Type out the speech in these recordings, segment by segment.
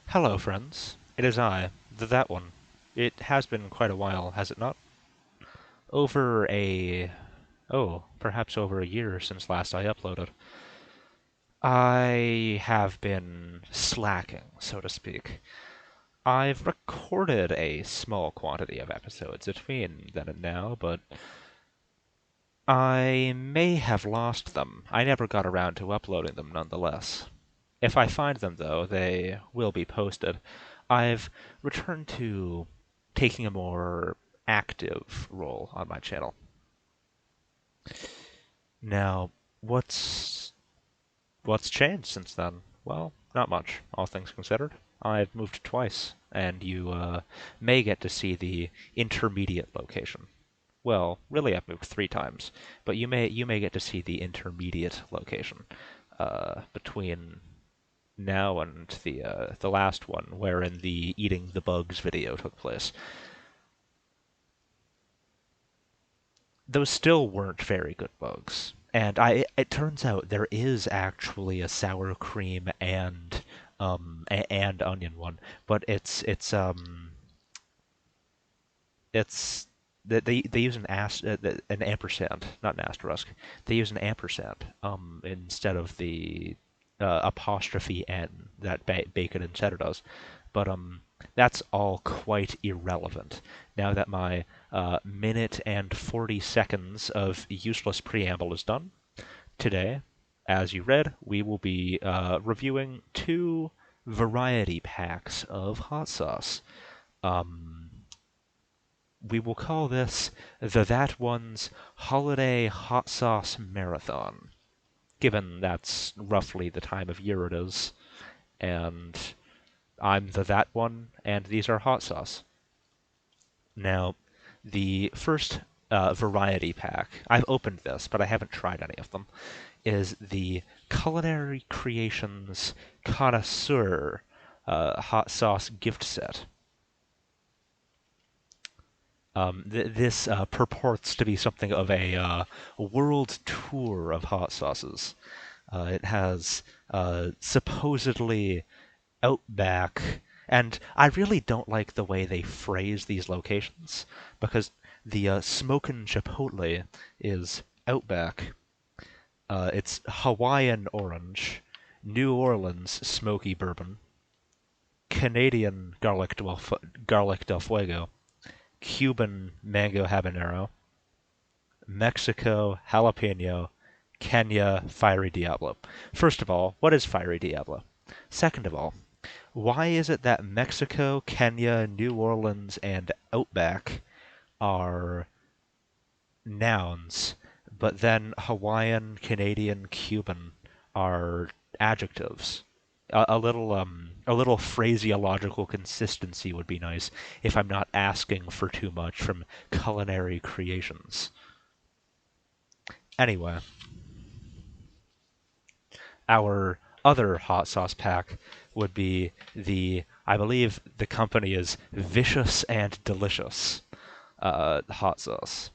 Hello, friends. It is I, that one. It has been quite a while, has it not? Over a... perhaps over a year since last I uploaded. I have been slacking, so to speak. I've recorded a small quantity of episodes between then and now, but I may have lost them. I never got around to uploading them nonetheless. If I find them, though, they will be posted. I've returned to taking a more active role on my channel. Now, what's changed since then? Well, not much, all things considered. I've moved twice, and you may get to see the intermediate location. Well, really, I've moved three times, but you may get to see the intermediate location between now and the last one, wherein the eating the bugs video took place. Those still weren't very good bugs, and it turns out there is actually a sour cream and onion one, but it's they use an ampersand, not an asterisk. They use an ampersand instead of the apostrophe n that Bacon and Cheddar does. But that's all quite irrelevant now that my minute and 40 seconds of useless preamble is done. Today, as you read, we will be reviewing two variety packs of hot sauce. Um, we will call this the That One's Holiday Hot Sauce Marathon, given that's roughly the time of year it is, and I'm the That One, and these are hot sauce. Now, the first variety pack, I've opened this, but I haven't tried any of them, is the Culinary Creations Connoisseur hot sauce gift set. This purports to be something of a world tour of hot sauces. It has supposedly Outback, and I really don't like the way they phrase these locations because the Smokin' Chipotle is Outback. It's Hawaiian Orange, New Orleans Smoky Bourbon, Canadian Garlic Del Fuego, Cuban Mango Habanero, Mexico Jalapeno, Kenya Fiery Diablo. First of all, what is Fiery Diablo? Second of all, why is it that Mexico, Kenya, New Orleans, and Outback are nouns, but then Hawaiian, Canadian, Cuban are adjectives? A little phraseological consistency would be nice if I'm not asking for too much from culinary creations. Anyway, our other hot sauce pack would be I believe the company is Vicious and Delicious hot sauce.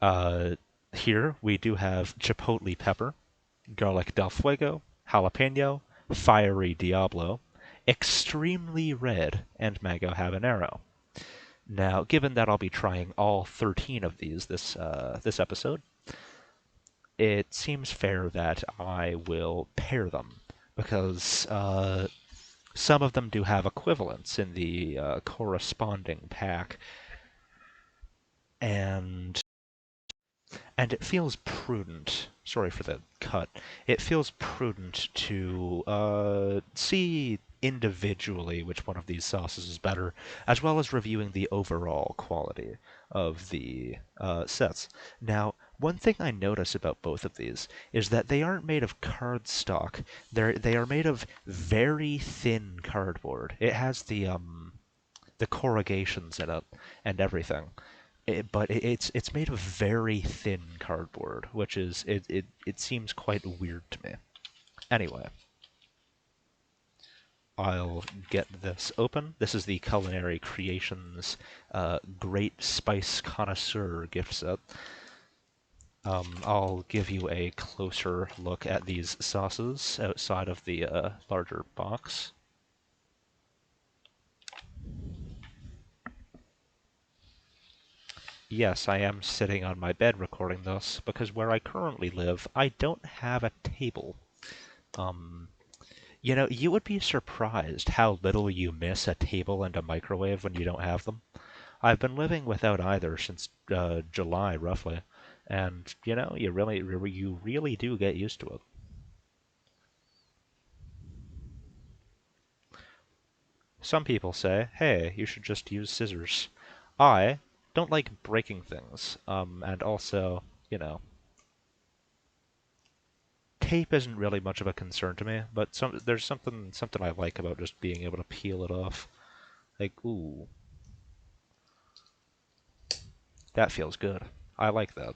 Uh, Here we do have chipotle pepper, garlic del fuego, jalapeno, fiery diablo, extremely red, and mango habanero. Now, given that I'll be trying all 13 of these this episode, it seems fair that I will pair them because some of them do have equivalents in the corresponding pack, and and it feels prudent. Sorry for the cut. It feels prudent to see individually which one of these sauces is better, as well as reviewing the overall quality of the sets. Now, one thing I notice about both of these is that they aren't made of cardstock. They are made of very thin cardboard. It has the corrugations in it and everything. But it's made of very thin cardboard, which is it seems quite weird to me. Anyway, I'll get this open. This is the Culinary Creations Great Spice Connoisseur gift set. I'll give you a closer look at these sauces outside of the larger box. Yes, I am sitting on my bed recording this because where I currently live, I don't have a table. Um, you would be surprised how little you miss a table and a microwave when you don't have them. I've been living without either since July, roughly, and you really do get used to it. Some people say, hey, you should just use scissors. I don't like breaking things, and also, you know, tape isn't really much of a concern to me, but there's something I like about just being able to peel it off. Like, ooh, that feels good. I like that.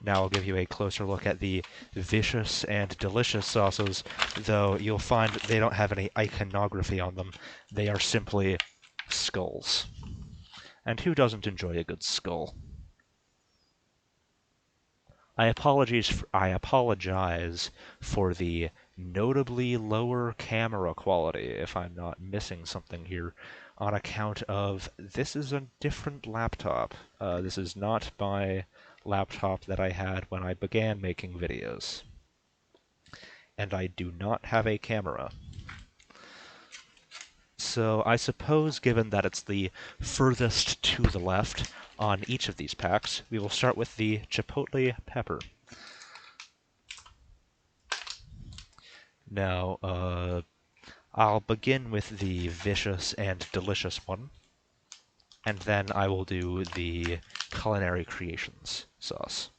Now I'll give you a closer look at the vicious and delicious sauces, though you'll find they don't have any iconography on them. They are simply skulls. And who doesn't enjoy a good skull? I apologize for the notably lower camera quality if I'm not missing something here on account of this is a different laptop. This is not my laptop that I had when I began making videos. And I do not have a camera. So I suppose given that it's the furthest to the left on each of these packs, we will start with the Chipotle Pepper. Now, I'll begin with the vicious and delicious one, and then I will do the Culinary Creations sauce.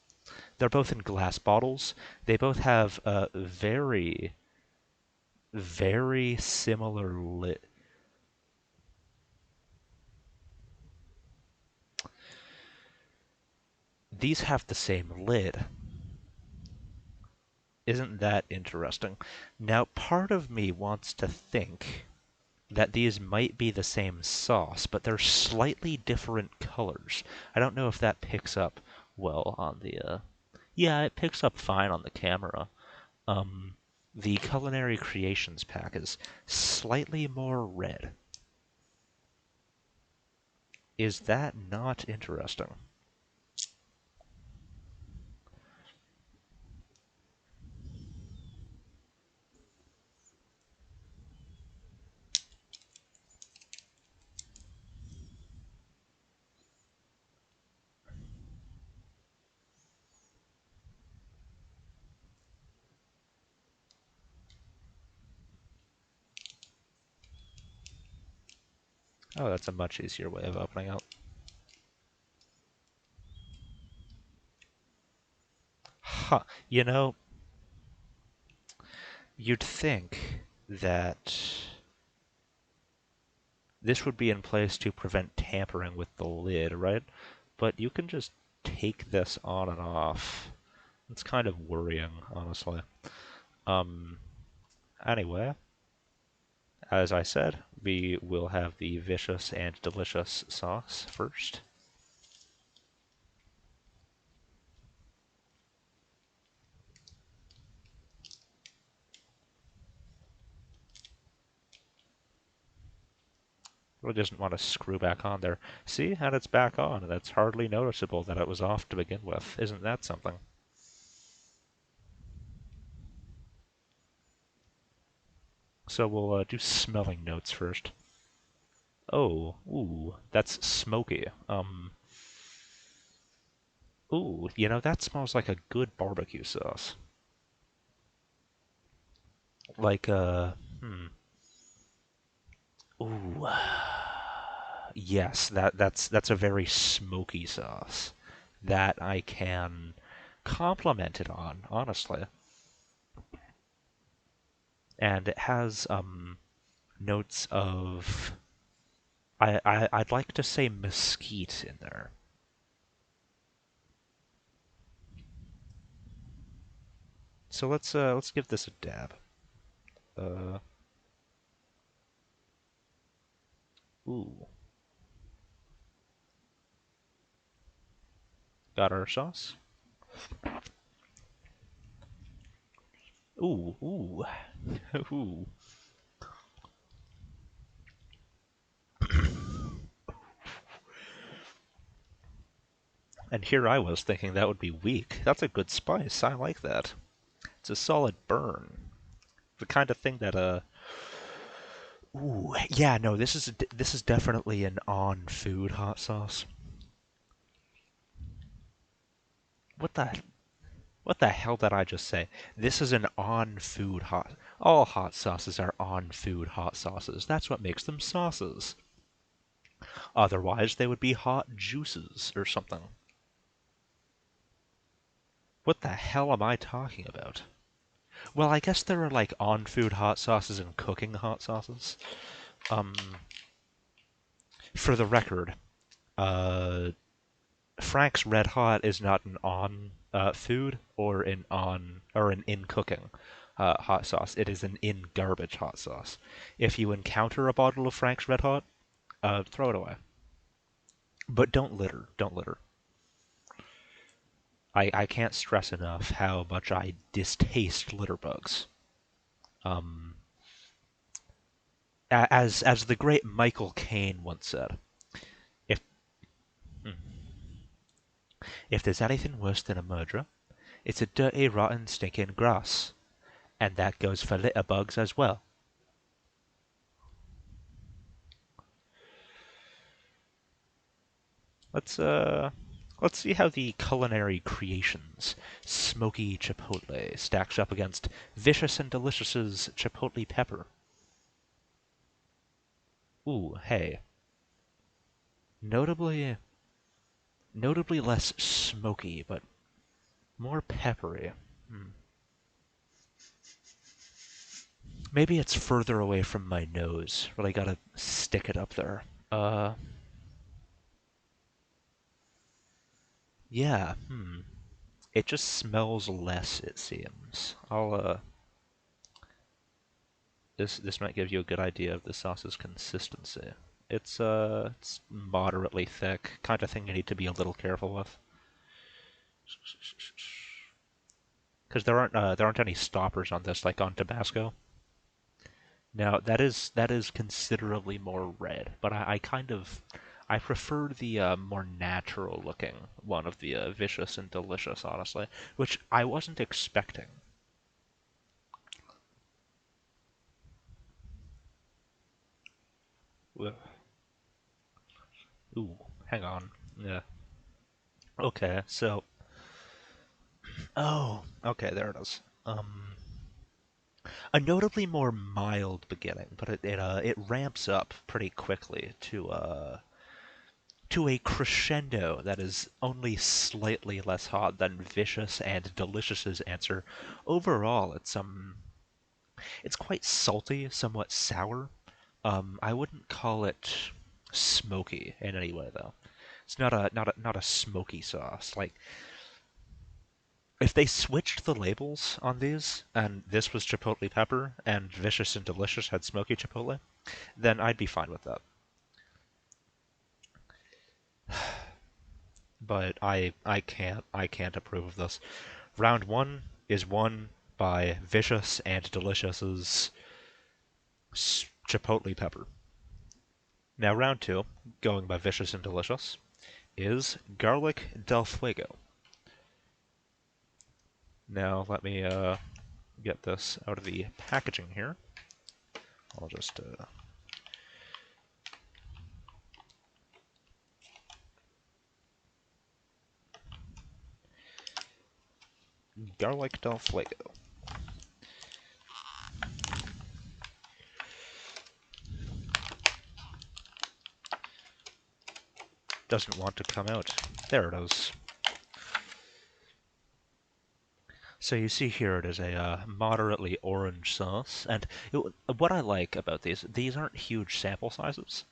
They're both in glass bottles. They both have a very, very similar lid. These have the same lid. Isn't that interesting? Now, part of me wants to think that these might be the same sauce, but they're slightly different colors. I don't know if that picks up well on the. Yeah, it picks up fine on the camera. Um, the Culinary Creations pack is slightly more red. Is that not interesting? Oh, that's a much easier way of opening up. Huh. You know, you'd think that this would be in place to prevent tampering with the lid, right? But you can just take this on and off. It's kind of worrying, honestly. Um, anyway, as I said, we will have the vicious and delicious sauce first. Really doesn't want to screw back on there. See, and it's back on. That's hardly noticeable that it was off to begin with. Isn't that something? So we'll do smelling notes first. Oh, ooh, that's smoky. Ooh, that smells like a good barbecue sauce. Like, ooh, yes, that's a very smoky sauce that I can compliment it on, honestly. And it has notes of I'd like to say mesquite in there. So let's give this a dab. Uh, ooh, got our sauce. Ooh, ooh, ooh. And here I was thinking that would be weak. That's a good spice. I like that. It's a solid burn. The kind of thing that ooh, yeah, no, this is definitely an on-food hot sauce. What the what the hell did I just say? This is an on-food hot. All hot sauces are on-food hot sauces. That's what makes them sauces. Otherwise, they would be hot juices or something. What the hell am I talking about? Well, I guess there are like on-food hot sauces and cooking hot sauces. Um, for the record, uh, Frank's Red Hot is not an on food or an in cooking hot sauce. It is an in garbage hot sauce. If you encounter a bottle of Frank's Red Hot, throw it away. But don't litter. Don't litter. I can't stress enough how much I distaste litter bugs. Um, as the great Michael Caine once said, if hmm, if there's anything worse than a murderer, it's a dirty, rotten, stinking grass, and that goes for litter bugs as well. Let's let's see how the culinary creations Smoky Chipotle stacks up against Vicious and Delicious's Chipotle Pepper. Ooh, hey. Notably less smoky, but more peppery. Hmm. Maybe it's further away from my nose. Really gotta stick it up there. Uh, yeah, hmm. It just smells less, it seems. This might give you a good idea of the sauce's consistency. It's moderately thick, kind of thing you need to be a little careful with. Because there aren't any stoppers on this like on Tabasco. Now that is considerably more red, but I prefer the more natural looking one of the vicious and delicious, honestly, which I wasn't expecting. Ugh. Ooh, hang on. Yeah. Okay, so okay, there it is. A notably more mild beginning, but it ramps up pretty quickly to a crescendo that is only slightly less hot than Vicious and Delicious's answer. Overall, it's quite salty, somewhat sour. I wouldn't call it smoky in any way though. It's not a smoky sauce. Like if they switched the labels on these and this was chipotle pepper and Vicious and Delicious had smoky chipotle, then I'd be fine with that. But I can't approve of this. Round one is won by Vicious and Delicious's chipotle pepper. Now round two, going by Vicious and Delicious, is garlic del fuego. Now let me get this out of the packaging here. I'll just garlic del fuego. Doesn't want to come out. There it is. So you see here it is a moderately orange sauce, and what I like about these aren't huge sample sizes,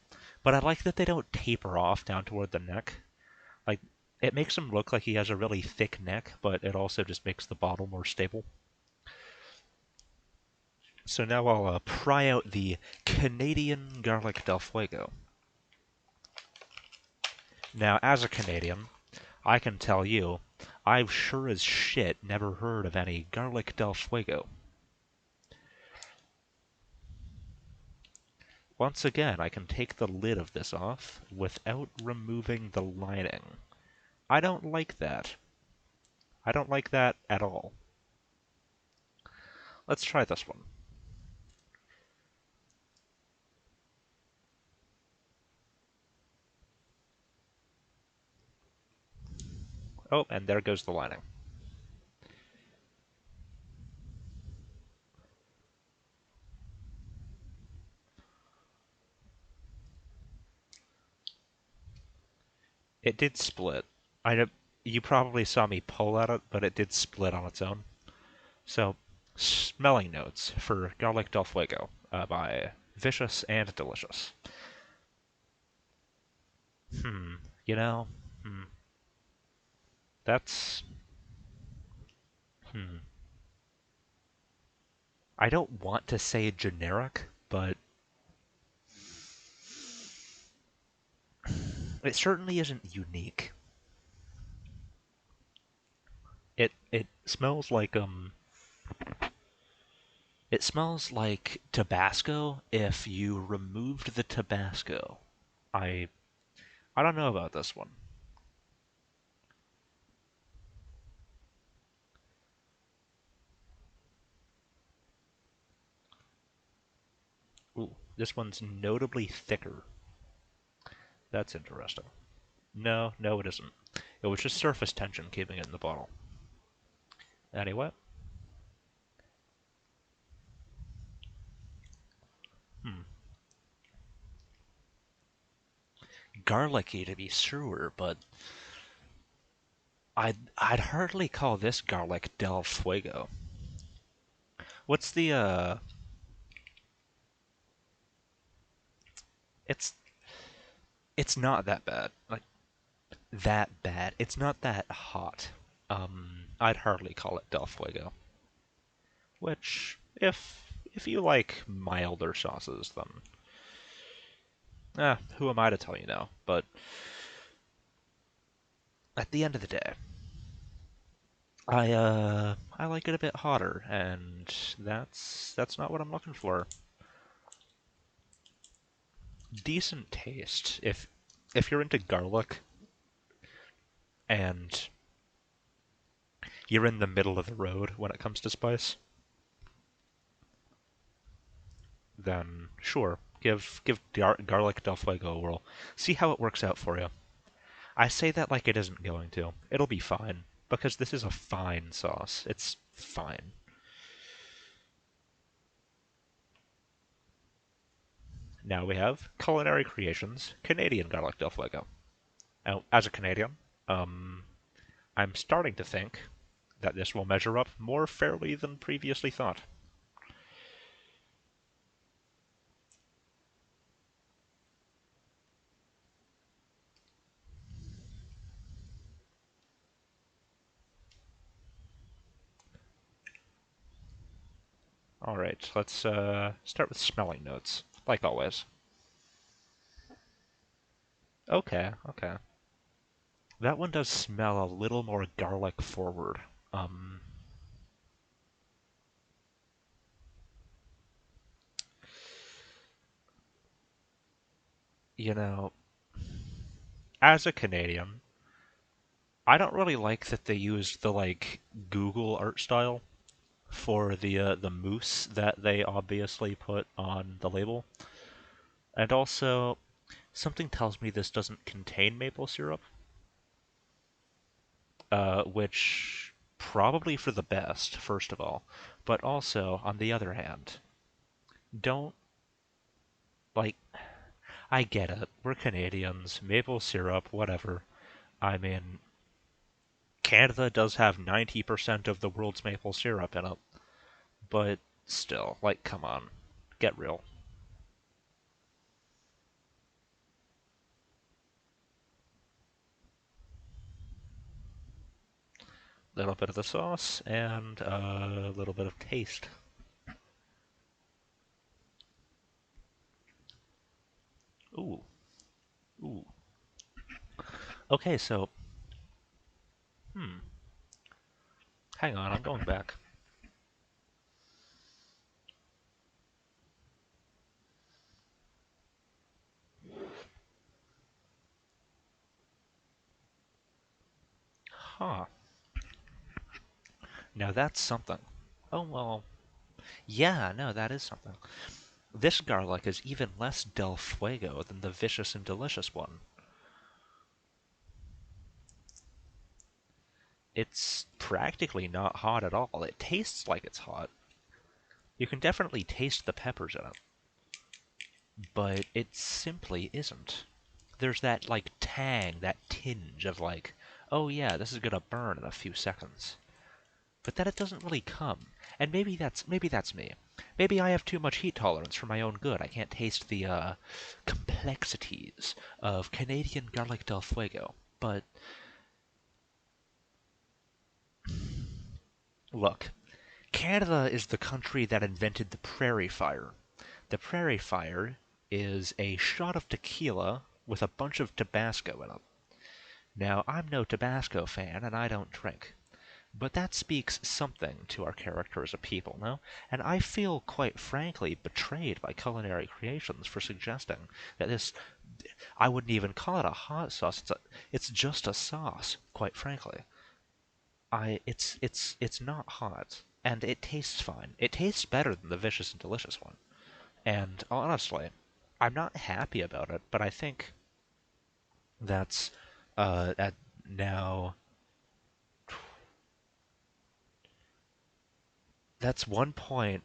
but I like that they don't taper off down toward the neck. Like, it makes him look like he has a really thick neck, but it also just makes the bottle more stable. So now I'll pry out the Canadian Garlic Del Fuego. Now, as a Canadian, I can tell you, I've sure as shit never heard of any garlic del fuego. Once again, I can take the lid of this off without removing the lining. I don't like that. I don't like that at all. Let's try this one. Oh, and there goes the lining. It did split. I know you probably saw me pull at it, but it did split on its own. So, smelling notes for Garlic Del Fuego by Vicious and Delicious. Hmm, you know, hmm, that's, hmm. I don't want to say generic, but it certainly isn't unique. It smells like it smells like Tabasco if you removed the Tabasco. I I don't know about this one. Ooh, this one's notably thicker. That's interesting. No, no, it isn't. It was just surface tension keeping it in the bottle. Anyway, hmm. Garlicky to be sure, but I'd hardly call this garlic del fuego. What's the it's it's not that bad. Like that bad. It's not that hot. I'd hardly call it del fuego. Which if you like milder sauces, then who am I to tell you no? But at the end of the day, I like it a bit hotter, and that's not what I'm looking for. Decent taste. If you're into garlic and you're in the middle of the road when it comes to spice, then sure, give garlic del fuego a whirl. See how it works out for you. I say that like it isn't going to. It'll be fine because this is a fine sauce. It's fine. Now we have Culinary Creations Canadian Garlic Del Fuego. Now, as a Canadian, um, I'm starting to think that this will measure up more fairly than previously thought. All right, let's start with smelling notes, like always. Okay, okay. That one does smell a little more garlic forward. Um, you know, as a Canadian, I don't really like that they used the like Google art style for the mousse that they obviously put on the label. And also, something tells me this doesn't contain maple syrup, which probably for the best, first of all. But also, on the other hand, don't like. I get it. We're Canadians. Maple syrup, whatever. I mean, Canada does have 90% of the world's maple syrup in it. But still, like, come on. Get real. Little bit of the sauce and a little bit of taste. Ooh, ooh. Okay, so Hang on, I'm going back. Huh. Now that's something. Oh, well, yeah, no, that is something. This garlic is even less Del Fuego than the vicious and delicious one. It's practically not hot at all. It tastes like it's hot. You can definitely taste the peppers in it, but it simply isn't. There's that, like, tang, that tinge of, like, oh yeah, this is gonna burn in a few seconds. But then it doesn't really come. And maybe that's me. Maybe I have too much heat tolerance for my own good. I can't taste the complexities of Canadian garlic del fuego. But look, Canada is the country that invented the prairie fire. The prairie fire is a shot of tequila with a bunch of Tabasco in it. Now, I'm no Tabasco fan and I don't drink. But that speaks something to our character as a people, no? And I feel, quite frankly, betrayed by Culinary Creations for suggesting that this, I wouldn't even call it a hot sauce. It's just a sauce, quite frankly. It's not hot, and it tastes fine. It tastes better than the vicious and delicious one. And honestly, I'm not happy about it, but I think that's at now that's 1 point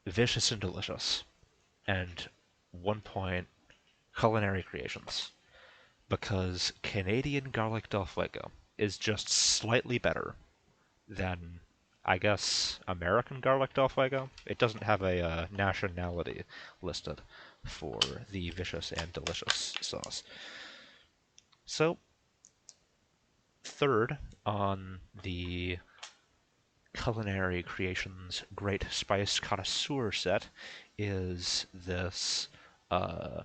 vicious and delicious, and 1 point Culinary Creations, because Canadian garlic del fuego is just slightly better than, I guess, American garlic del fuego. It doesn't have a nationality listed for the vicious and delicious sauce. So, third on the Culinary Creations Great Spice Connoisseur set is this uh,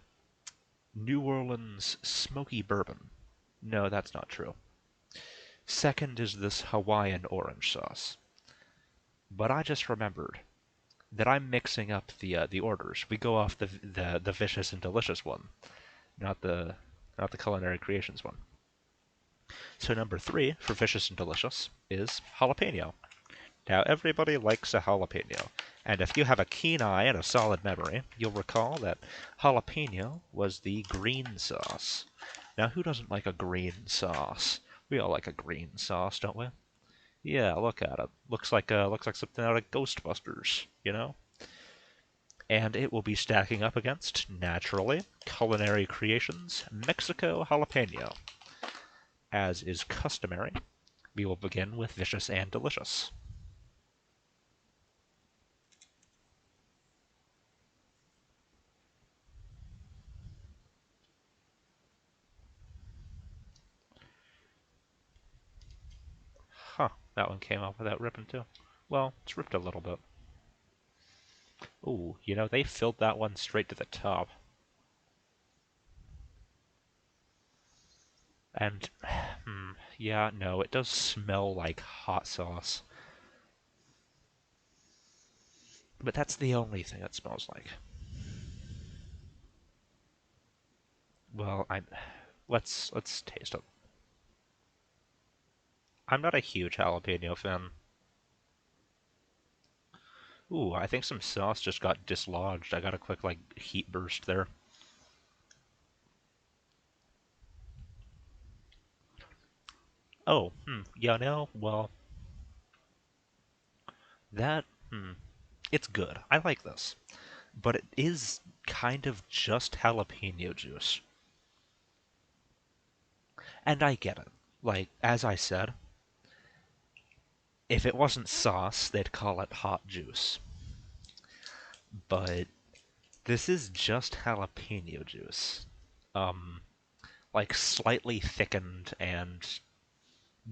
New Orleans Smoky Bourbon. No, that's not true. Second is this Hawaiian orange sauce. But I just remembered that I'm mixing up the orders. We go off the vicious and delicious one, not the Culinary Creations one. So number three for vicious and delicious is jalapeno. Now everybody likes a jalapeno, and if you have a keen eye and a solid memory, you'll recall that jalapeno was the green sauce. Now who doesn't like a green sauce? We all like a green sauce, don't we? Yeah, look at it. Looks like something out of Ghostbusters, you know? And it will be stacking up against, naturally, Culinary Creations Mexico Jalapeno. As is customary, we will begin with Vicious and Delicious. Huh, that one came off without ripping too. Well, it's ripped a little bit. Ooh, they filled that one straight to the top. And, yeah, no, it does smell like hot sauce. But that's the only thing it smells like. Well, let's taste it. I'm not a huge jalapeno fan. Ooh, I think some sauce just got dislodged. I got a quick, like, heat burst there. Oh, yeah, no, well, that, it's good. I like this. But it is kind of just jalapeno juice. And I get it. Like, as I said, if it wasn't sauce, they'd call it hot juice. But this is just jalapeno juice. Um, like slightly thickened and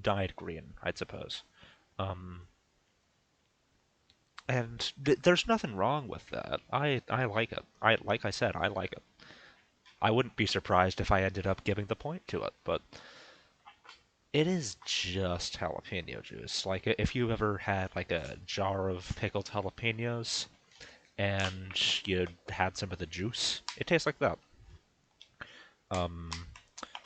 dyed green, I'd suppose. Um, and there's nothing wrong with that. I like it. Like I said, I like it. I wouldn't be surprised if I ended up giving the point to it, but It is just jalapeno juice. Like if you ever had like a jar of pickled jalapenos and you had some of the juice, it tastes like that. Um,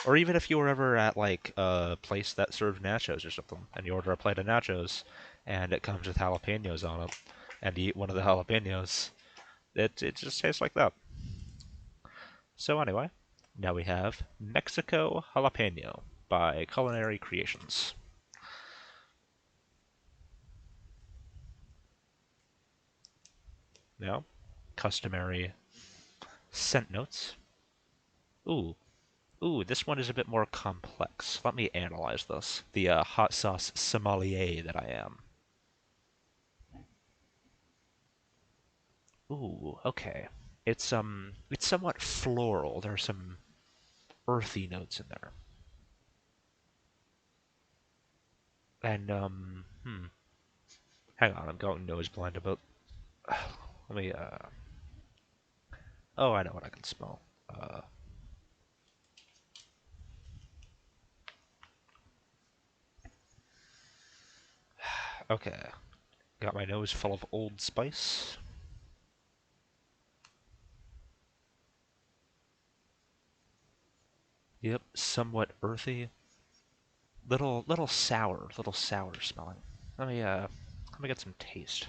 or even if you were ever at like a place that served nachos or something, and you order a plate of nachos, and it comes with jalapenos on it, and you eat one of the jalapenos, it just tastes like that. So anyway, now we have Mexico Jalapeno by Culinary Creations. Now, customary scent notes. Ooh, ooh, this one is a bit more complex. Let me analyze this. The hot sauce sommelier that I am. Ooh, okay. It's somewhat floral. There are some earthy notes in there. And hang on, I'm going nose blind about. Let me oh, I know what I can smell. Uh, okay. Got my nose full of Old Spice. Yep, somewhat earthy. Little sour smelling. Let me get some taste.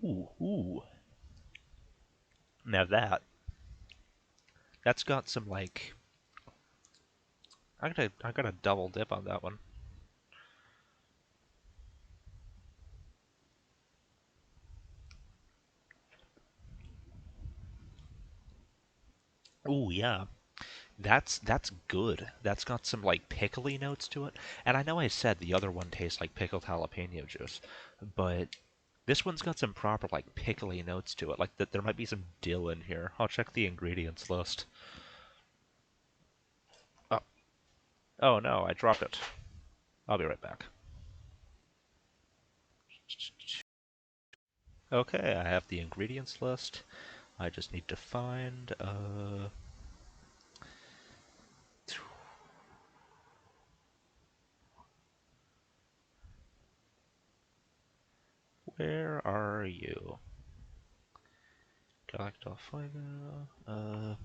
Ooh. Now that's got some like I got a double dip on that one. Ooh, yeah. That's good. That's got some like pickly notes to it. And I know I said the other one tastes like pickled jalapeno juice, but this one's got some proper like pickly notes to it. Like that there might be some dill in here. I'll check the ingredients list. Oh, oh no, I dropped it. I'll be right back. Okay, I have the ingredients list. I just need to find where are you? Galactofiga.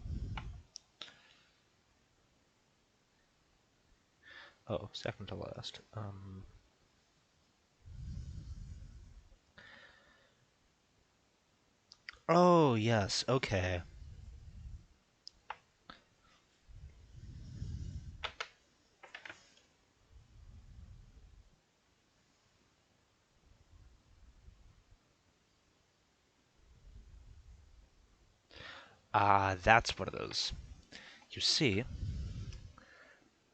Oh, second to last. Oh yes, okay. Ah, that's one of those. You see,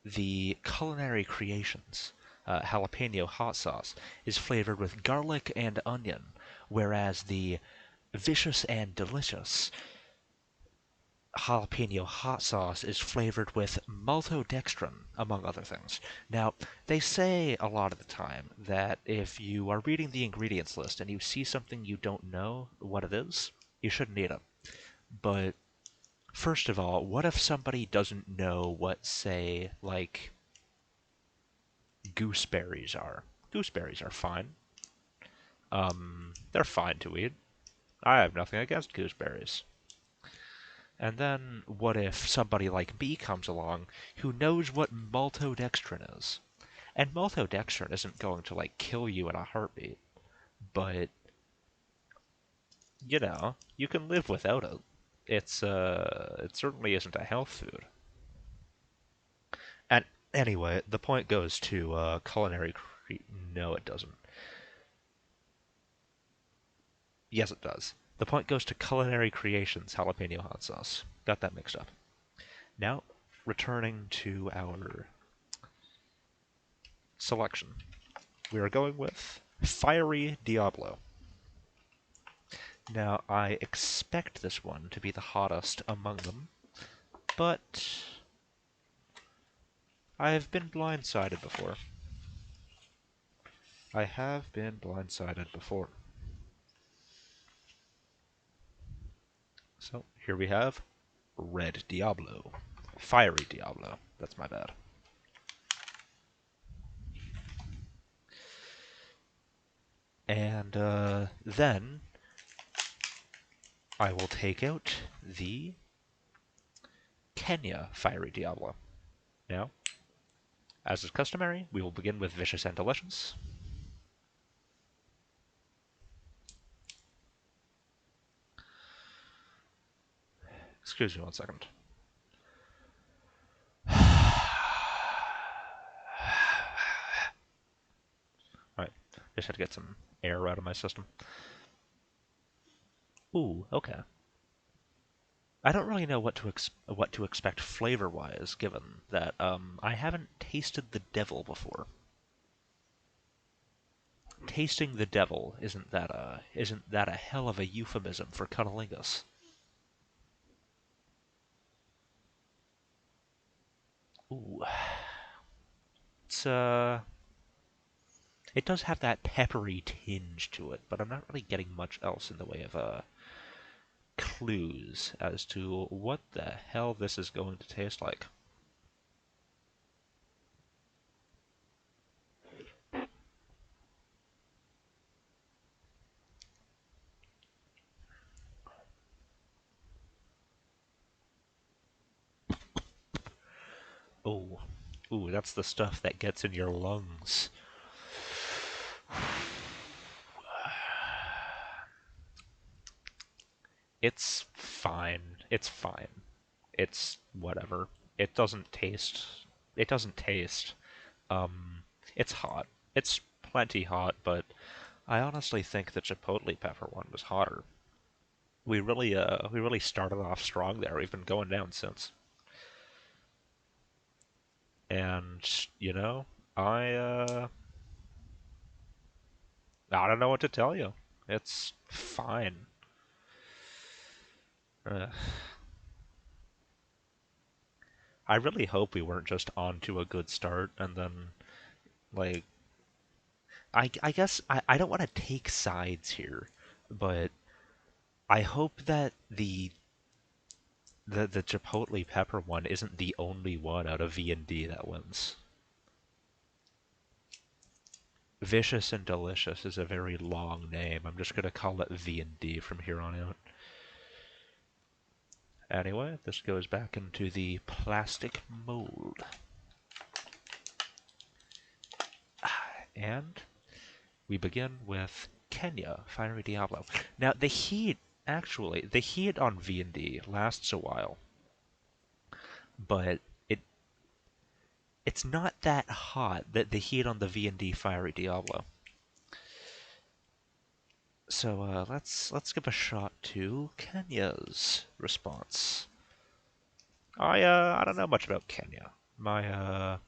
the Culinary Creations jalapeno hot sauce is flavored with garlic and onion, whereas the Vicious and Delicious jalapeno hot sauce is flavored with maltodextrin, among other things. Now, they say a lot of the time that if you are reading the ingredients list and you see something you don't know what it is, you shouldn't eat it. But first of all, what if somebody doesn't know what, say, like gooseberries are? Gooseberries are fine. They're fine to eat. I have nothing against gooseberries. And then what if somebody like me comes along who knows what maltodextrin is? And maltodextrin isn't going to like kill you in a heartbeat, but you can live without it. It certainly isn't a health food. And anyway, the point goes to culinary no, it doesn't. Yes, it does. The point goes to Culinary Creations jalapeno hot sauce. Got that mixed up. Now, returning to our selection. We are going with Fiery Diablo. Now, I expect this one to be the hottest among them, but I've been blindsided before. I have been blindsided before. So here we have Red Diablo. Fiery Diablo. That's my bad. And then I will take out the Kenya Fiery Diablo. Now, as is customary, we will begin with Vicious and Delicious. Excuse me one second. Alright, just had to get some air out of my system. Ooh, okay. I don't really know what to expect flavor-wise, given that I haven't tasted the devil before. Tasting the devil isn't that a hell of a euphemism for cunnilingus? Ooh, it's it does have that peppery tinge to it, but I'm not really getting much else in the way of clues as to what the hell this is going to taste like. Oh, ooh, that's the stuff that gets in your lungs. It's fine. It's fine. It's whatever. It doesn't taste. It doesn't taste. Um, it's hot. It's plenty hot, but I honestly think the chipotle pepper one was hotter. We really started off strong there. We've been going down since. And I I don't know what to tell you. It's fine. Uh, I really hope we weren't just on to a good start and then like I guess I don't want to take sides here, but I hope that the chipotle pepper one isn't the only one out of V&D that wins. Vicious and Delicious is a very long name. I'm just gonna call it V&D from here on out. Anyway, this goes back into the plastic mold. And we begin with Kenya Fiery Diablo. Now the heat on V&D lasts a while, but it's not that hot that the heat on the V&D Fiery Diablo. So let's give a shot to Kenya's response. I don't know much about Kenya. My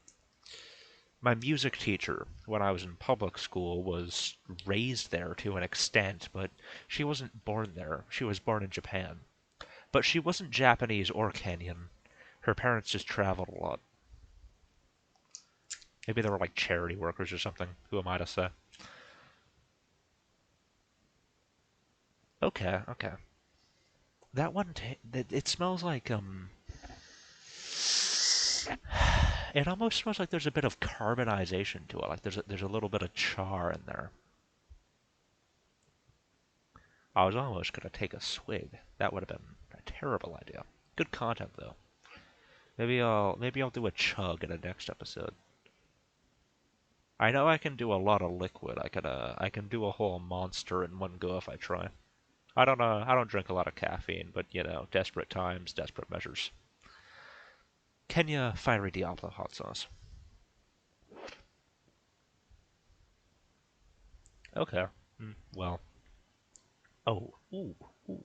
music teacher when I was in public school was raised there to an extent, but she wasn't born there. She was born in Japan. But she wasn't Japanese or Kenyan. Her parents just traveled a lot. Maybe they were like charity workers or something. Who am I to say? Okay, okay. That one, it smells like it almost smells like there's a bit of carbonization to it. Like there's a little bit of char in there. I was almost gonna take a swig. That would have been a terrible idea. Good content though. Maybe I'll do a chug in a next episode. I know I can do a lot of liquid. I can do a whole monster in one go if I try. I don't drink a lot of caffeine, but desperate times, desperate measures. Kenya Fiery Diablo hot sauce. Okay. Well. Oh. Ooh. Ooh.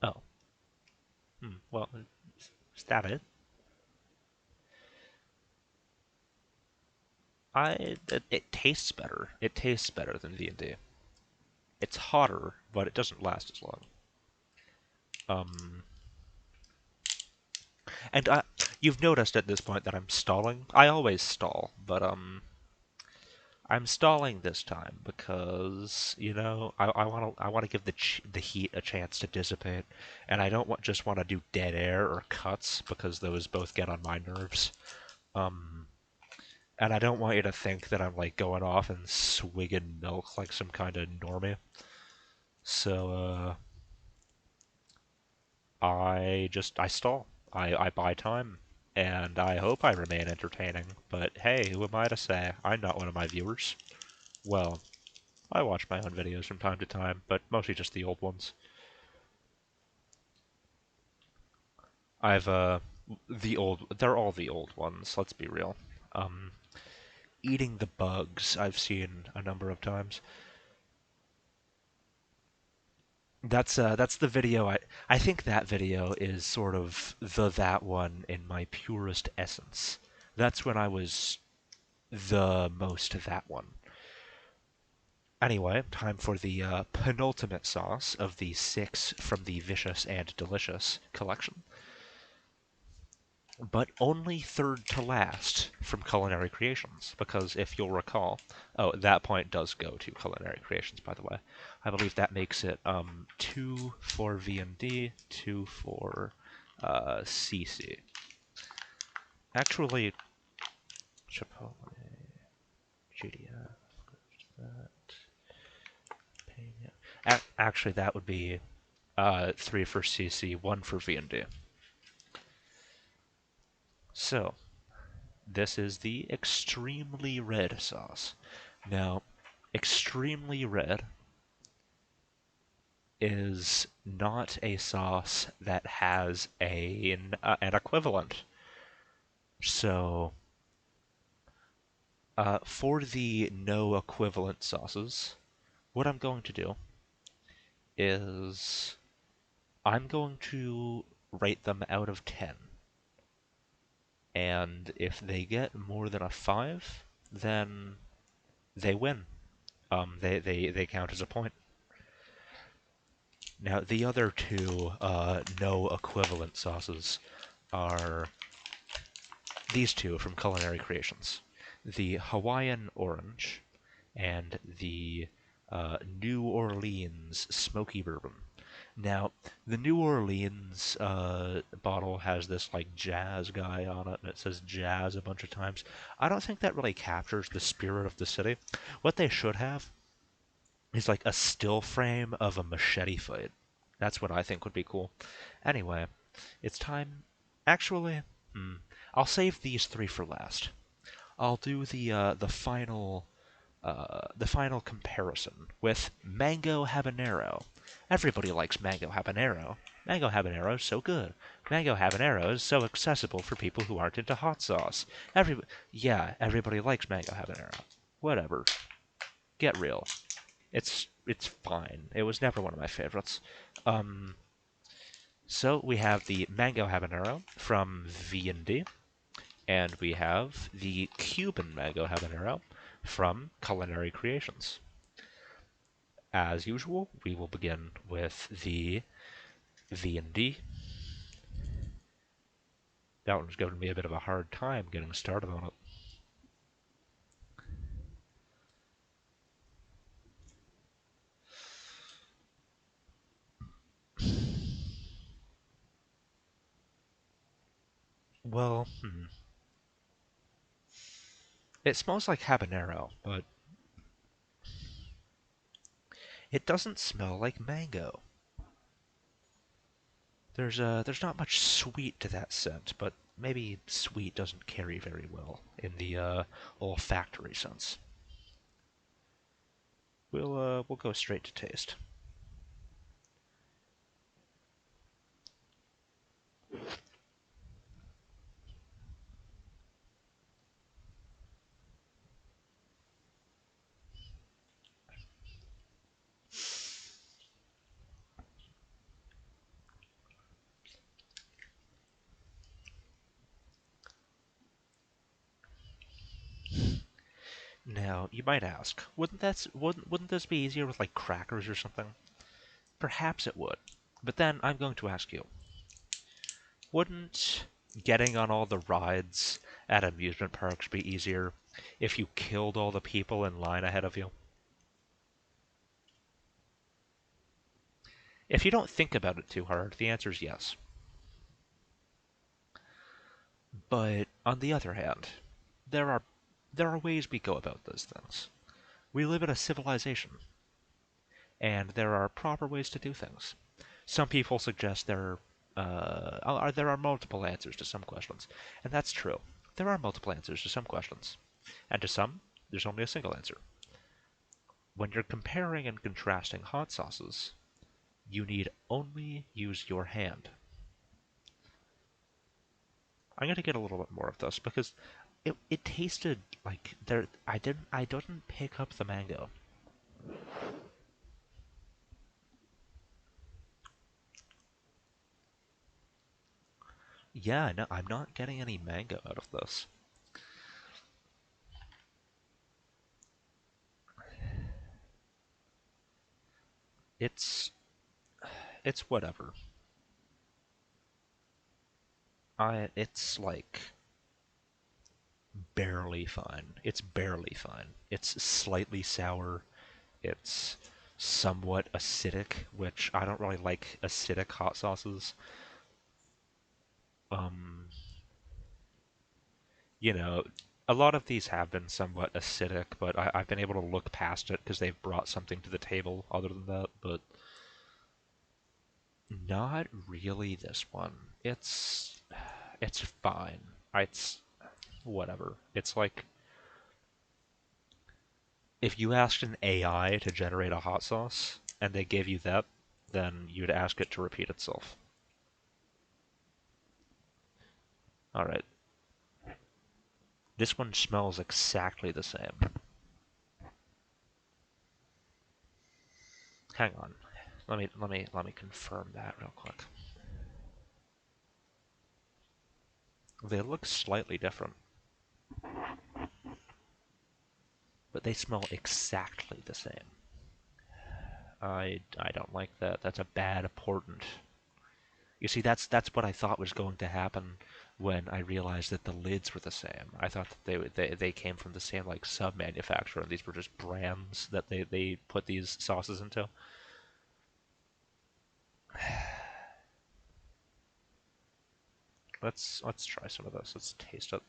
Oh. Well, is that it? It tastes better. It tastes better than V&D. It's hotter, but it doesn't last as long. Um, And you've noticed at this point that I'm stalling. I always stall, but I'm stalling this time because I want to give the heat a chance to dissipate, and I don't just want to do dead air or cuts because those both get on my nerves. Um, and I don't want you to think that I'm like going off and swigging milk like some kind of normie. So I stall. I buy time, and I hope I remain entertaining. But hey, who am I to say? I'm not one of my viewers. Well, I watch my own videos from time to time, but mostly just the old ones. I've they're all the old ones, let's be real. Um, Eating the bugs I've seen a number of times. That's the video I think that video is sort of that one in my purest essence. That's when I was the most that one. Anyway, time for the penultimate sauce of the 6 from the Vicious and Delicious collection. But only third to last from Culinary Creations, because if you'll recall, oh, that point does go to Culinary Creations, by the way. I believe that makes it 2 for V&D, 2 for CC. Actually, Chipotle, GDF, that, actually, that would be 3 for CC, 1 for V&D. So, this is the extremely red sauce. Now, extremely red is not a sauce that has an equivalent. So, for the no equivalent sauces, what I'm going to do is I'm going to rate them out of 10. And if they get more than a 5, then they win. They count as a point. Now, the other two no equivalent sauces are these two from Culinary Creations. The Hawaiian Orange and the New Orleans Smoky Bourbon. Now, the New Orleans bottle has this like jazz guy on it, and it says jazz a bunch of times. I don't think that really captures the spirit of the city. What they should have is like a still frame of a machete fight. That's what I think would be cool. Anyway, it's time. Actually, I'll save these 3 for last. I'll do the final comparison with Mango Habanero. Everybody likes Mango Habanero. Mango Habanero is so good. Mango Habanero is so accessible for people who aren't into hot sauce. Everybody likes Mango Habanero. Whatever. Get real. It's fine. It was never one of my favorites. So we have the Mango Habanero from V&D, and we have the Cuban Mango Habanero from Culinary Creations. As usual, we will begin with the V&D. That one's giving me a bit of a hard time getting started on it. Well, it smells like habanero, but it doesn't smell like mango. There's not much sweet to that scent, but maybe sweet doesn't carry very well in the olfactory sense. We'll go straight to taste. Now, you might ask, wouldn't this be easier with like crackers or something? Perhaps it would. But then I'm going to ask you, wouldn't Getting on all the rides at amusement parks would be easier if you killed all the people in line ahead of you. If you don't think about it too hard, the answer is yes. But on the other hand, there are there are ways we go about those things. We live in a civilization, and there are proper ways to do things. Some people suggest there are multiple answers to some questions, and that's true. There are multiple answers to some questions, and to some, there's only a single answer. When you're comparing and contrasting hot sauces, you need only use your hand. I'm gonna get a little bit more of this because it tasted like there. I didn't pick up the mango. Yeah, no, I'm not getting any mango out of this. It's it's whatever. It's like barely fine. It's barely fine. It's slightly sour. It's somewhat acidic, which I don't really like acidic hot sauces. Um, you know, a lot of these have been somewhat acidic, but I've been able to look past it because they've brought something to the table other than that, but not really this one. It's fine. It's whatever. It's like if you asked an AI to generate a hot sauce and they gave you that, then you'd ask it to repeat itself. All right. This one smells exactly the same. Hang on. Let me confirm that real quick. They look slightly different, but they smell exactly the same. I don't like that. That's a bad portent. You see, that's what I thought was going to happen when I realized that the lids were the same. I thought that they came from the same like sub manufacturer, and these were just brands that they put these sauces into. Let's try some of this. Let's taste it.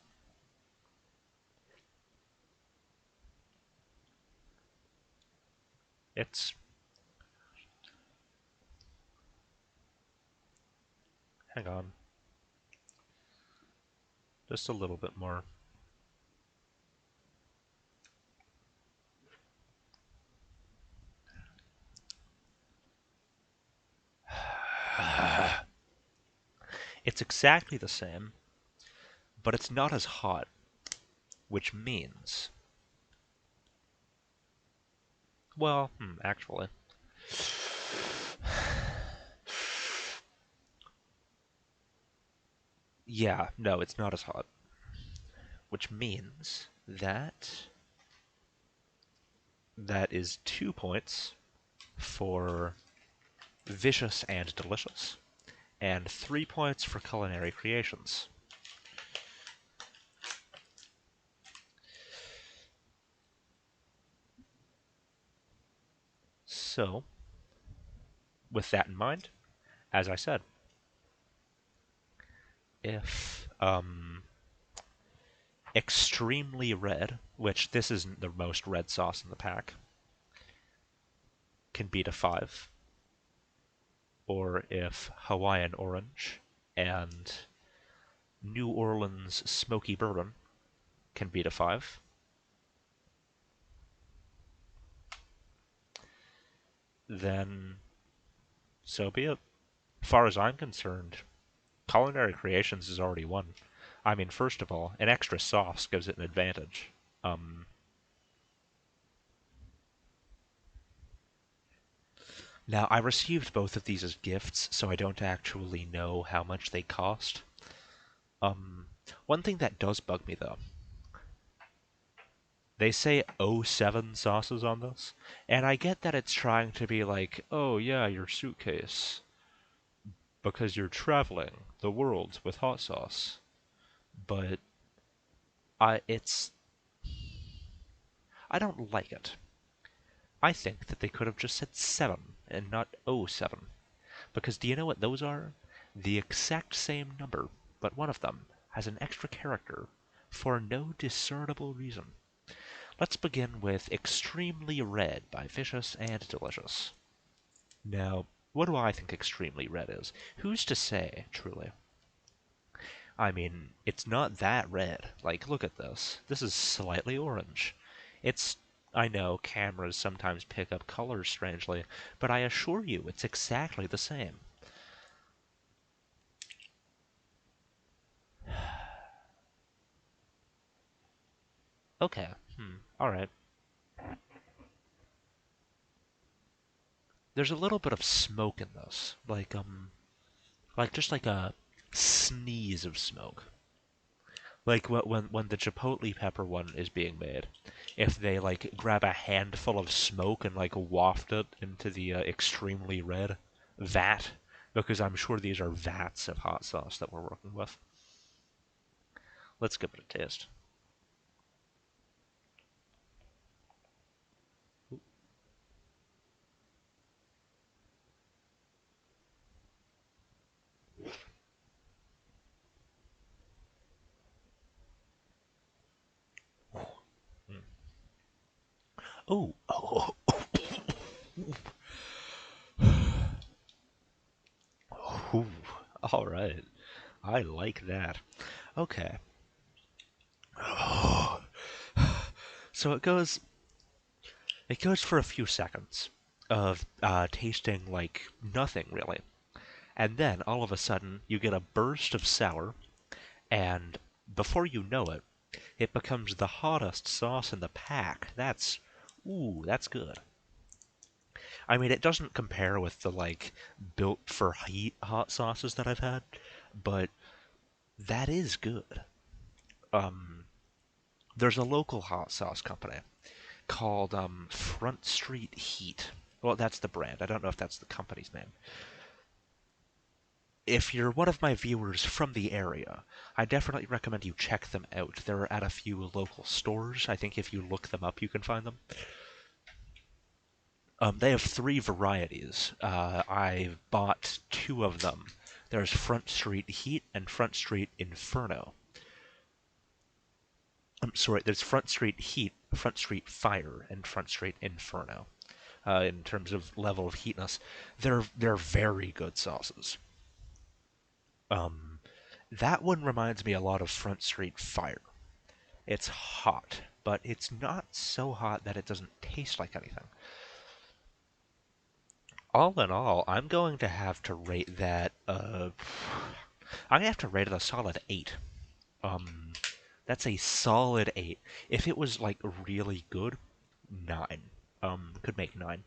It's hang on, just a little bit more. It's exactly the same, but it's not as hot, which means, well, actually, yeah, no, it's not as hot, which means that is 2 points for vicious and delicious, and 3 points for culinary creations. So, with that in mind, as I said, if extremely red, which this isn't the most red sauce in the pack, can beat a 5, or if Hawaiian orange and New Orleans smoky bourbon can beat a 5, then so be it. As far as I'm concerned, Culinary Creations has already won. I mean, first of all, an extra sauce gives it an advantage. Um, Now, I received both of these as gifts, so I don't actually know how much they cost. One thing that does bug me though, they say '07 sauces on this, and I get that it's trying to be like, oh yeah, your suitcase, because you're traveling. the world with hot sauce, but it's I don't like it. I think that they could have just said 7 and not oh 07. Because do you know what those are? The exact same number, but one of them has an extra character for no discernible reason. Let's begin with Extremely Red by Vicious and Delicious. Now, what do I think Extremely Red is? Who's to say, truly? I mean, it's not that red. Like, look at this. This is slightly orange. It's. I know cameras sometimes pick up colors strangely, but I assure you it's exactly the same. Okay, alright. There's a little bit of smoke in this. Like just like a sneeze of smoke. Like when the chipotle pepper one is being made, if they like grab a handful of smoke and like waft it into the extremely red vat, because I'm sure these are vats of hot sauce that we're working with. Let's give it a taste. Oh, oh, oh, all right. I like that. Okay. So it goes for a few seconds of tasting like nothing really. And then all of a sudden you get a burst of sour, and before you know it, it becomes the hottest sauce in the pack. That's good. I mean, it doesn't compare with the like built for heat hot sauces that I've had, but that is good. Um, there's a local hot sauce company called Front Street Heat. Well, that's the brand. I don't know if that's the company's name. If you're one of my viewers from the area, I definitely recommend you check them out. They're at a few local stores. I think if you look them up, you can find them. They have three varieties. I bought two of them. There's Front Street Heat and Front Street Inferno. I'm sorry, there's Front Street Heat, Front Street Fire, and Front Street Inferno. In terms of level of heatness, they're very good sauces. Um, that one reminds me a lot of Front Street Fire. It's hot, but it's not so hot that it doesn't taste like anything. All in all, I'm going to have to rate that. I'm gonna have to rate it a solid 8. Um, that's a solid 8. If it was like really good, 9. Could make 9.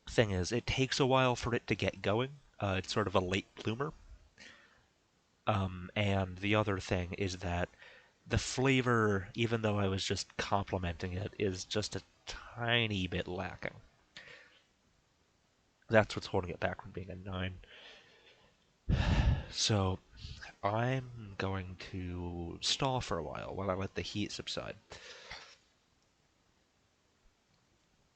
Thing is, it takes a while for it to get going. It's sort of a late bloomer. And the other thing is that the flavor, even though I was just complimenting it, is just a tiny bit lacking. That's what's holding it back from being a 9. So I'm going to stall for a while I let the heat subside.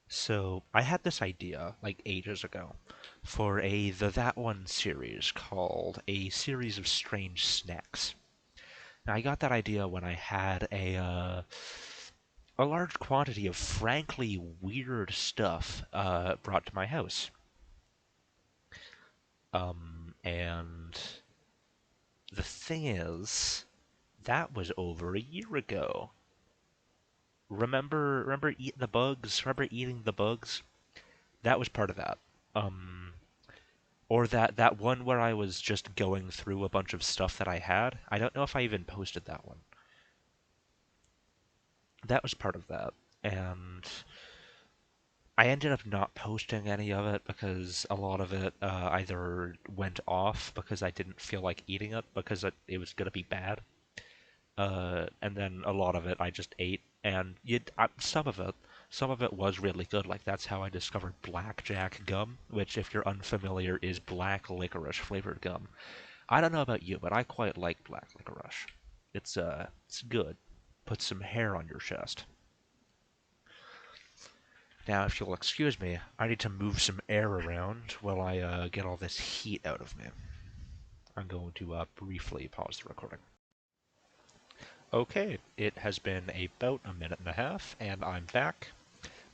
So I had this idea like ages ago for a the That One series called A Series of Strange Snacks. Now I got that idea when I had a large quantity of frankly weird stuff brought to my house. And the thing is, that was over a year ago. Remember eating the bugs? Remember eating the bugs? That was part of that. Um, or that one where I was just going through a bunch of stuff that I had. I don't know if I even posted that one. That was part of that. And I ended up not posting any of it because a lot of it either went off because I didn't feel like eating it because it was going to be bad. And then a lot of it I just ate, and some of it Some of it was really good, like that's how I discovered Blackjack gum, which, if you're unfamiliar, is black licorice flavored gum. I don't know about you, but I quite like black licorice. It's good. Put some hair on your chest. Now, if you'll excuse me, I need to move some air around while I get all this heat out of me. I'm going to briefly pause the recording. Okay, it has been about a minute and a half, and I'm back.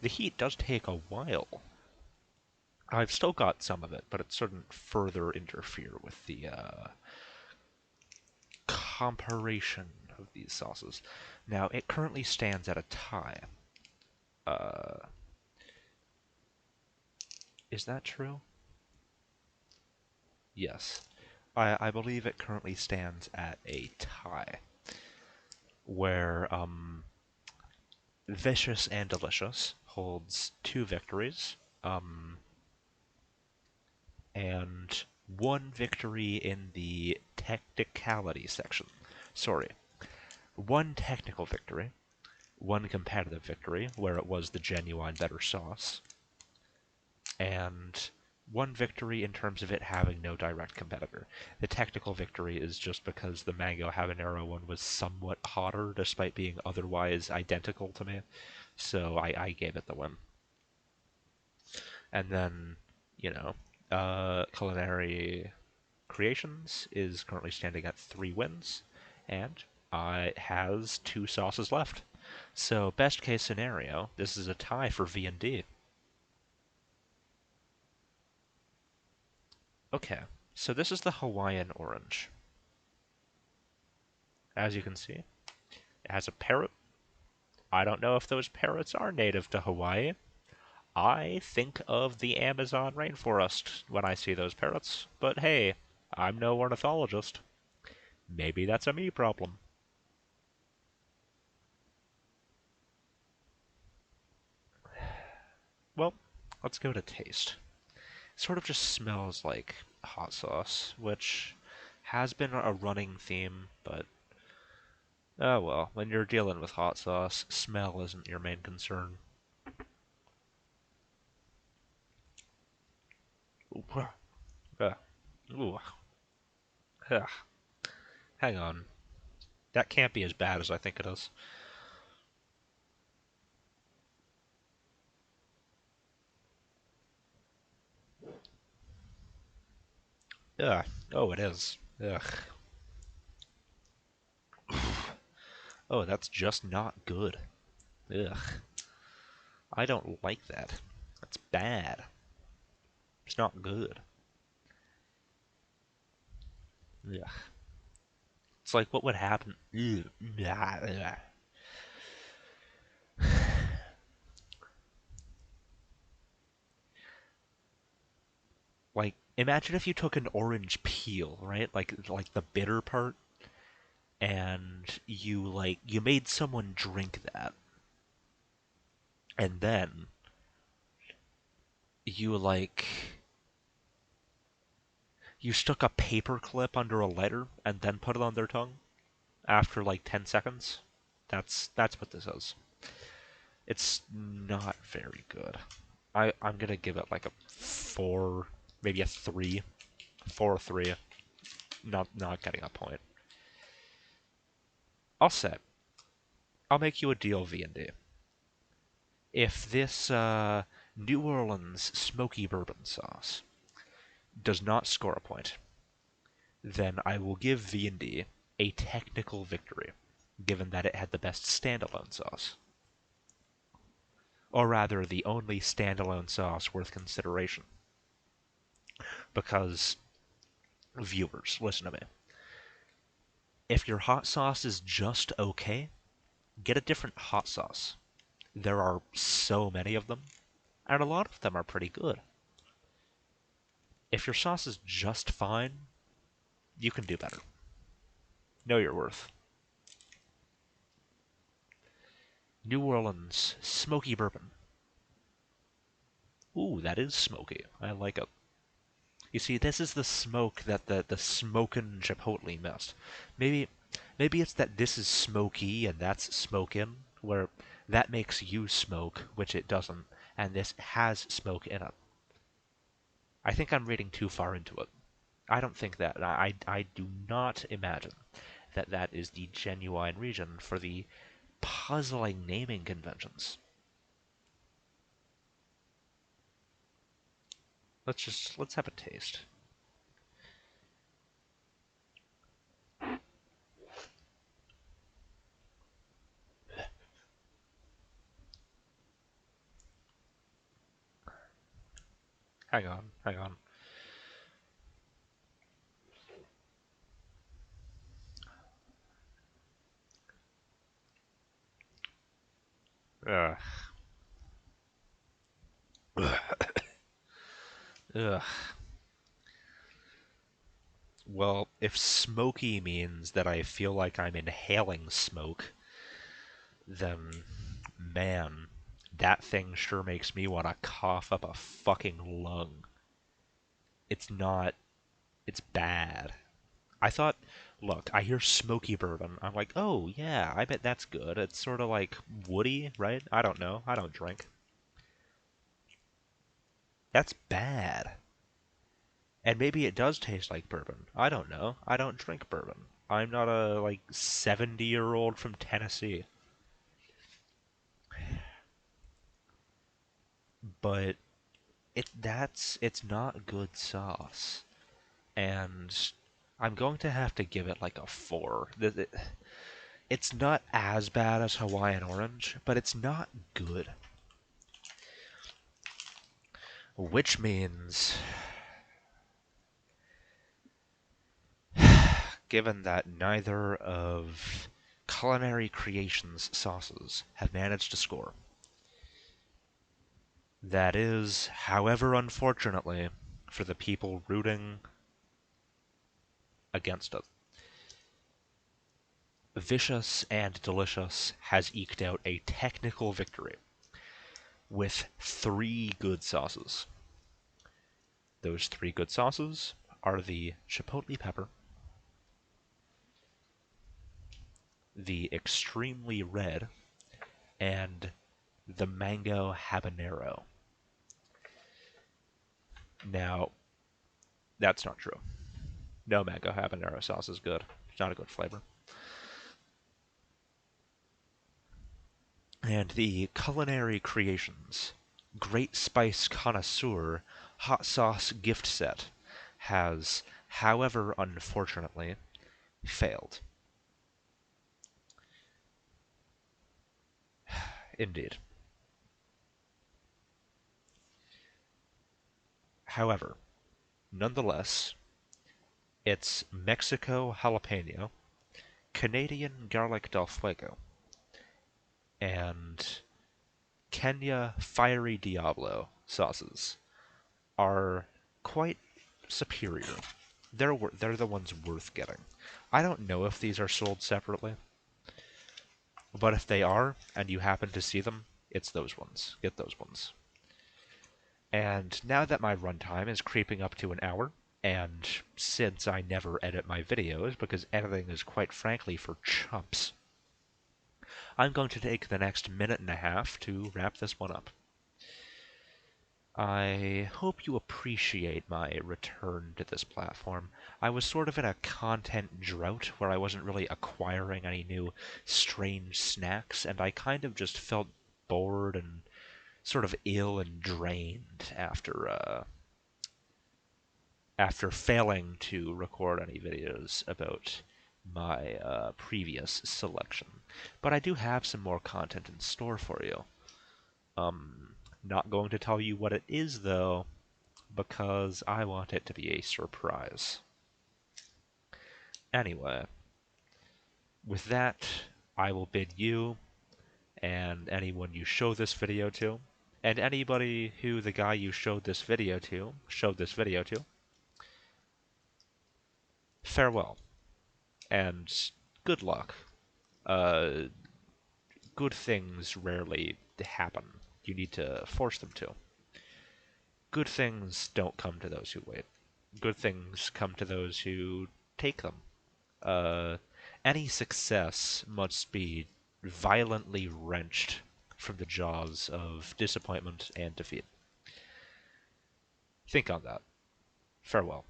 The heat does take a while. I've still got some of it, but it shouldn't further interfere with the comparison of these sauces. Now, it currently stands at a tie. Uh, is that true? Yes. I believe it currently stands at a tie, where Vicious and Delicious holds 2 victories, and 1 victory in the technicality section. Sorry, 1 technical victory, 1 competitive victory, where it was the genuine better sauce, and 1 victory in terms of it having no direct competitor. The technical victory is just because the mango habanero one was somewhat hotter, despite being otherwise identical to me, so I gave it the win. And then, Culinary Creations is currently standing at 3 wins, and it has 2 sauces left. So, best case scenario, this is a tie for V&D. Okay, so this is the Hawaiian orange. As you can see, it has a parrot. I don't know if those parrots are native to Hawaii. I think of the Amazon rainforest when I see those parrots, but hey, I'm no ornithologist. Maybe that's a me problem. Well, let's go to taste. Sort of just smells like hot sauce, which has been a running theme, but oh well, when you're dealing with hot sauce, smell isn't your main concern. Ooh, ooh, hang on. That can't be as bad as I think it is. Ugh. Oh, it is. Ugh. Oh, that's just not good. Ugh. I don't like that. That's bad. It's not good. Ugh. It's like what would happen. Ugh. Like, imagine if you took an orange peel, right? Like the bitter part, and you made someone drink that, and then you like you stuck a paper clip under a letter and then put it on their tongue after like 10 seconds. That's what this is. It's not very good. I'm gonna give it like a 4, maybe a 3. 4 or 3. Not getting a point. I'll say. I'll make you a deal, V&D. If this New Orleans smoky bourbon sauce does not score a point, then I will give V&D a technical victory, given that it had the best standalone sauce. Or rather, the only standalone sauce worth consideration. Because, viewers, listen to me. If your hot sauce is just okay, get a different hot sauce. There are so many of them, and a lot of them are pretty good. If your sauce is just fine, you can do better. Know your worth. New Orleans smoky bourbon. Ooh, that is smoky. I like it. You see, this is the smoke that the smokin' chipotle missed. Maybe maybe it's that this is smoky and that's smokin', where that makes you smoke, which it doesn't, and this has smoke in it. I think I'm reading too far into it. I don't think that. I do not imagine that that is the genuine reason for the puzzling naming conventions. Let's have a taste. Hang on, hang on. Ugh. Ugh. Well, if smoky means that I feel like I'm inhaling smoke, then man, that thing sure makes me want to cough up a fucking lung. It's not, it's bad. I thought, look, I hear smoky bourbon. I'm like, oh yeah, I bet that's good. It's sort of like woody, right? I don't know. I don't drink. That's bad. And maybe it does taste like bourbon. I don't know. I don't drink bourbon. I'm not a like 70-year-old from Tennessee. But it's not good sauce. And I'm going to have to give it like a 4. It's not as bad as Hawaiian Orange, but it's not good. Which means, given that neither of Culinary Creations sauces have managed to score, that is, however unfortunately, for the people rooting against it. Vicious and Delicious has eked out a technical victory with 3 good sauces. Those 3 good sauces are the chipotle pepper, the extremely red, and the mango habanero. Now, that's not true. No mango habanero sauce is good. It's not a good flavor. And the Culinary Creations Great Spice Connoisseur Hot Sauce Gift Set has, however unfortunately, failed. Indeed. However, nonetheless, it's Mexico Jalapeno, Canadian Garlic Del Fuego, and Kenya Fiery Diablo sauces are quite superior. They're the ones worth getting. I don't know if these are sold separately, but if they are, and you happen to see them, it's those ones. Get those ones. And now that my runtime is creeping up to an hour, and since I never edit my videos because editing is quite frankly for chumps, I'm going to take the next minute and a half to wrap this one up. I hope you appreciate my return to this platform. I was sort of in a content drought where I wasn't really acquiring any new strange snacks, and I kind of just felt bored and sort of ill and drained after failing to record any videos about my previous selection. But I do have some more content in store for you. Not going to tell you what it is, though, because I want it to be a surprise. Anyway, with that, I will bid you and anyone you show this video to, and anybody who the guy you showed this video to, farewell, and good luck. Uh, Good things rarely happen. You need to force them to. Good things don't come to those who wait. Good things come to those who take them. Uh, any success must be violently wrenched from the jaws of disappointment and defeat. Think on that. Farewell.